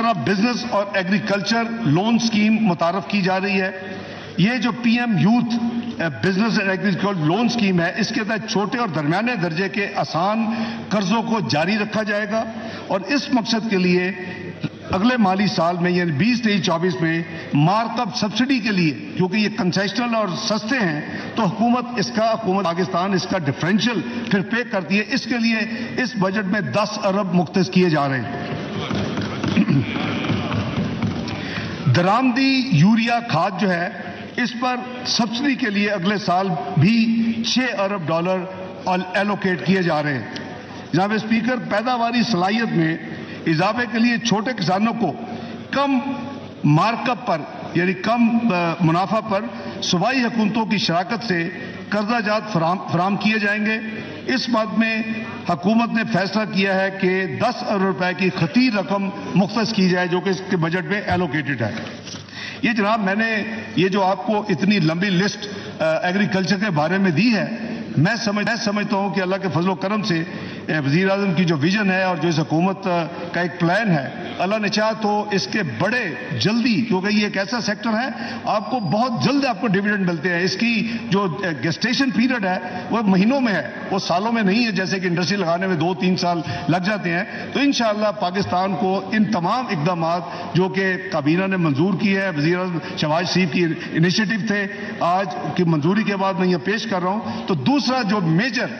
طرح بزنس اور agriculture loan scheme متعارف کی جا رہی ہے. یہ جو P M youth business and agriculture loan scheme ہے، اس کے تحت چھوٹے اور درمیانے درجے کے آسان قرضوں کو جاری رکھا جائے گا، اور اس مقصد کے لیے اگلے مالی سال میں یعنی 2023-24 میں مارک اپ سبسڈی کے لیے، کیونکہ یہ کنسیشنل اور سستے ہیں تو حکومت پاکستان اس کا ڈفرینشیل پھر پے کرتی ہے. اس کے لیے اس بجٹ میں 10 ارب مختص کیے جا رہے ہیں. درآمدی یوریا کھاد جو ہے، اس پر سبسڈی کے لیے اگلے سال بھی $6 ارب ایلوکیٹ کیے جا رہے ہیں. جناب اسپیکر، پیداواری صلاحیت میں اضافے کے لیے چھوٹے کسانوں کو کم مارک اپ پر یعنی کم منافع پر صوبائی حکومتوں کی شراکت سے قرضہ جات فراہم کیے جائیں گے. اس بات میں حکومت نے فیصلہ کیا ہے کہ 10 ارب روپے کی خطیر رقم مختص کی جائے، جو کہ اس کے بجٹ میں ایلوکیٹڈ ہے. یہ جناب میں نے یہ جو آپ کو اتنی لمبی لسٹ ایگریکلچر کے بارے میں دی ہے، میں سمجھتا ہوں کہ اللہ کے فضل و کرم سے وزیر اعظم کی جو ویژن ہے اور جو اس حکومت کا ایک پلان ہے، اللہ نے چاہا تو اس کے بڑے جلدی، کیونکہ یہ ایک ایسا سیکٹر ہے آپ کو بہت جلد آپ کو ڈیویڈنڈ ملتے ہیں. اس کی جو گیسٹیشن پیریڈ ہے وہ مہینوں میں ہے، وہ سالوں میں نہیں ہے جیسے کہ انڈسٹری لگانے میں 2-3 سال لگ جاتے ہیں. تو انشاءاللہ پاکستان کو ان تمام اقدامات جو کہ کابینہ نے منظور کی ہے، وزیر اعظم شہباز شریف کی انیشیٹو تھے، آج کی منظوری کے بعد میں یہ پیش کر رہا ہوں. تو دوسرا جو میجر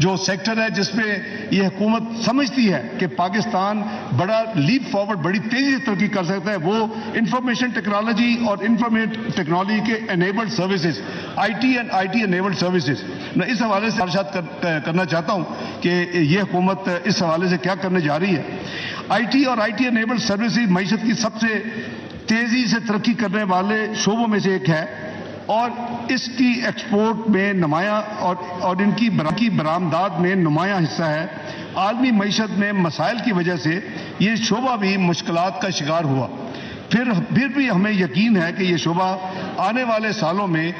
جو سیکٹر ہے جس میں یہ حکومت سمجھتی ہے کہ پاکستان بڑا لیپ فارورڈ بڑی تیزی سے ترقی کر سکتا ہے، وہ انفارمیشن ٹیکنالوجی اور انفارمیشن ٹیکنالوجی کے enabled services, I T and I T enabled services. میں اس حوالے سے ارشاد کرنا چاہتا ہوں کہ یہ حکومت اس حوالے سے کیا کرنے جا رہی ہے. آئی ٹی اور آئی ٹی انیبلڈ سروسز معیشت کی سب سے تیزی سے ترقی کرنے والے شعبوں میں سے ایک ہے، اور اس کی ایکسپورٹ میں نمایاں اور ان کی برآمدات میں نمایاں حصہ ہے. عالمی معیشت میں مسائل کی وجہ سے یہ شعبہ بھی مشکلات کا شکار ہوا. پھر بھی ہمیں یقین ہے کہ یہ شعبہ آنے والے سالوں میں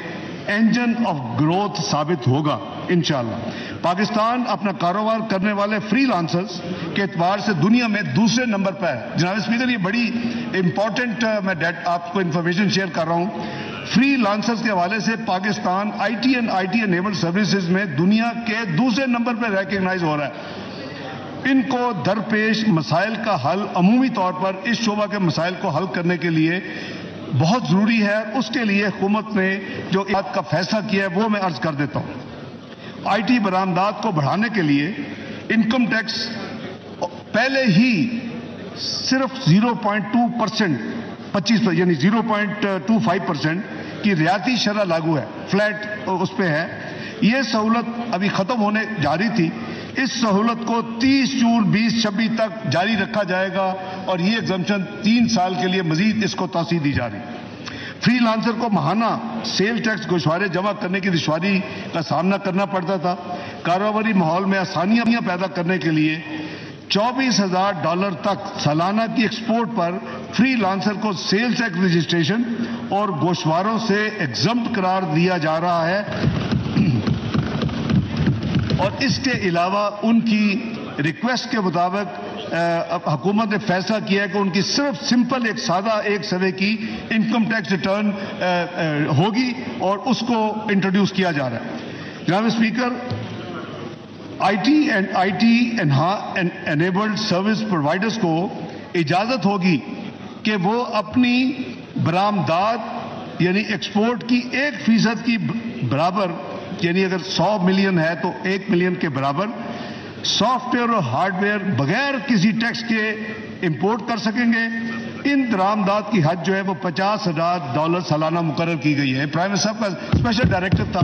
انجن آف گروتھ ثابت ہوگا انشاءاللہ. پاکستان اپنا کاروبار کرنے والے فری لانسرز کے اعتبار سے دنیا میں دوسرے نمبر پہ ہے. جناب اسپیکر، یہ بڑی امپورٹنٹ میں آپ کو انفارمیشن شیئر کر رہا ہوں. فری لانسرز کے حوالے سے Pakistan I T and I T enabled services میں دنیا کے دوسرے نمبر پہ ریکگنائز ہو رہا ہے. ان کو درپیش مسائل کا حل عمومی طور پر اس شعبہ کے مسائل کو حل کرنے کے لیے بہت ضروری ہے. اس کے لیے حکومت نے جو بات کا فیصلہ کیا ہے وہ میں عرض کر دیتا ہوں. آئی ٹی برآمدات کو بڑھانے کے لیے انکم ٹیکس پہلے ہی صرف 0.2% یعنی 0.25% کی ریاتی شرح لاگو ہے، فلیٹ اس پہ ہے. یہ سہولت ابھی ختم ہونے جا رہی تھی. اس سہولت کو 30 جون 2026 تک جاری رکھا جائے گا، اور یہ ایگزمپشن 3 سال کے لیے مزید اس کو توسیع دی جا رہی. فری لانسر کو ماہانہ سیل ٹیکس گوشوارے جمع کرنے کی دشواری کا سامنا کرنا پڑتا تھا. کاروباری ماحول میں آسانیاں پیدا کرنے کے لیے $24,000 تک سالانہ کی ایکسپورٹ پر فری لانسر کو سیل ٹیکس رجسٹریشن اور گوشواروں سے ایگزمپٹ قرار دیا جا رہا ہے. اور اس کے علاوہ ان کی ریکویسٹ کے مطابق حکومت نے فیصلہ کیا ہے کہ ان کی صرف سمپل ایک سادہ 1 سوے کی انکم ٹیکس ریٹرن ہوگی، اور اس کو انٹروڈیوس کیا جا رہا ہے. جناب speaker, I T and I T enabled service providers کو اجازت ہوگی کہ وہ اپنی برآمدات یعنی ایکسپورٹ کی 1% کی برابر، یعنی اگر 100 ملین ہے تو 1 ملین کے برابر سافٹ ویئر اور ہارڈ ویئر بغیر کسی ٹیکس کے امپورٹ کر سکیں گے. ان درآمدات کی حد جو ہے وہ $50,000 سالانہ مقرر کی گئی ہے. پرائم منسٹر صاحب کا اسپیشل ڈائریکٹو تھا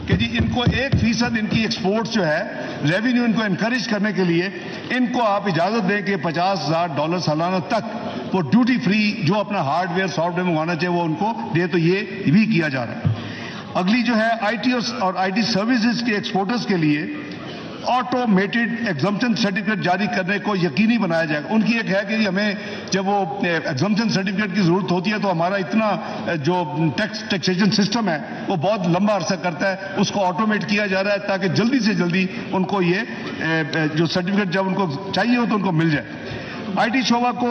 کہ جی ان کو 1% ان کی ایکسپورٹ جو ہے ریونیو ان کو انکریج کرنے کے لیے ان کو آپ اجازت دیں کہ $50,000 سالانہ تک وہ ڈیوٹی فری جو اپنا ہارڈ ویئر سافٹ ویئر منگوانا چاہیے وہ ان کو دے. تو یہ بھی کیا جا رہا ہے. اگلی جو ہے آئی ٹی اور آئی ٹی سروسز کے ایکسپورٹرز کے لیے آٹومیٹڈ ایگزمپشن سرٹیفکیٹ جاری کرنے کو یقینی بنایا جائے گا. ان کی ایک ہے کہ ہمیں جب وہ ایگزمپشن سرٹیفکیٹ کی ضرورت ہوتی ہے تو ہمارا اتنا جو ٹیکسیشن سسٹم ہے وہ بہت لمبا عرصہ کرتا ہے. اس کو آٹومیٹ کیا جا رہا ہے تاکہ جلدی سے جلدی ان کو یہ جو سرٹیفکیٹ جب ان کو چاہیے ہو تو ان کو مل جائے. آئی ٹی شعبہ کو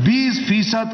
20%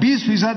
20%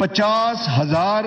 50,000